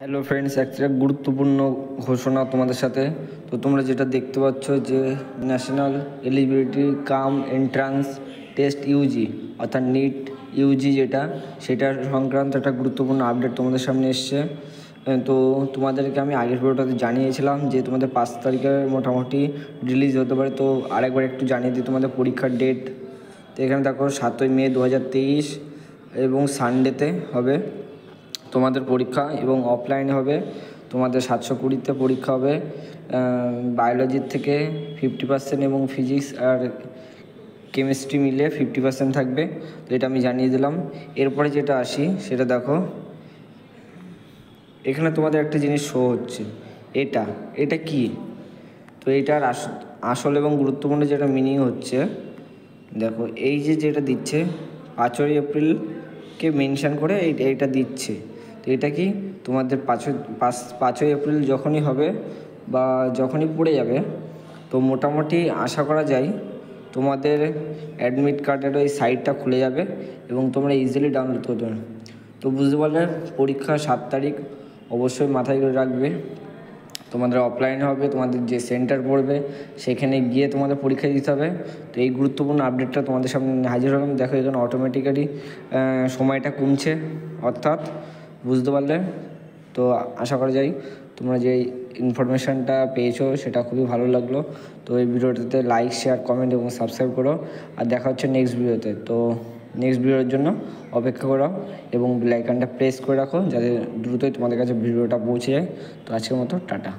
Hello friends, একটা গুরুত্বপূর্ণ ঘোষণা তোমাদের সাথে। তো তোমরা যেটা দেখতে পাচ্ছ যে national eligibility cum entrance test UG অর্থাৎ নিট ইউজি যেটা, সেটার সংক্রান্ত একটা গুরুত্বপূর্ণ আপডেট তোমাদের সামনে এসছে। তো তোমাদেরকে আমি আগের ভিডিওটাতে জানিয়েছিলাম যে তোমাদের 5 তারিখে মোটামুটি রিলিজ হতে পারে। তো আরেকবার একটু জানিয়ে দিই তোমাদের পরীক্ষার ডেট। তো এখানে দেখো 7ই মে 2023 এবং সানডেতে হবে তোমাদের পরীক্ষা, এবং অফলাইনে হবে তোমাদের 720-তে পরীক্ষা হবে। বায়োলজির থেকে 50% এবং ফিজিক্স আর কেমিস্ট্রি মিলে 50% থাকবে। তো এটা আমি জানিয়ে দিলাম। এরপরে যেটা আসি সেটা দেখো, এখানে তোমাদের একটা জিনিস শো হচ্ছে, এটা কি? তো এটার আসল এবং গুরুত্বপূর্ণ যেটা মিনিং হচ্ছে, দেখো এই যে যেটা দিচ্ছে 5ই এপ্রিলকে মেনশান করে এইটা দিচ্ছে। তো এটা কি তোমাদের 5ই এপ্রিল যখনই হবে বা যখনই পড়ে যাবে, তো মোটামুটি আশা করা যায় তোমাদের অ্যাডমিট কার্ডের ওই সাইটটা খুলে যাবে এবং তোমরা ইজিলি ডাউনলোড করতে পারবে। তো বুঝতে পারলে, পরীক্ষা 7 তারিখ অবশ্যই মাথায় করে রাখবে। তোমাদের অফলাইনে হবে, তোমাদের যে সেন্টার পড়বে সেখানে গিয়ে তোমাদের পরীক্ষা দিতে হবে। তো এই গুরুত্বপূর্ণ আপডেটটা তোমাদের সামনে হাজির হলাম। দেখো এখানে অটোমেটিক্যালি সময়টা কমছে, অর্থাৎ বুঝতে পারলে। তো আশা করা যায় তোমরা যে ইনফরমেশানটা পেয়েছো সেটা খুবই ভালো লাগলো। তো এই ভিডিওটাতে লাইক, শেয়ার, কমেন্ট এবং সাবস্ক্রাইব করো। আর দেখা হচ্ছে নেক্সট ভিডিওতে। তো নেক্সট ভিডিওর জন্য অপেক্ষা করো এবং বেল আইকনটা প্রেস করে রাখো যাতে দ্রুতই তোমাদের কাছে ভিডিওটা পৌঁছে যায়। তো আজকের মতো টাটা।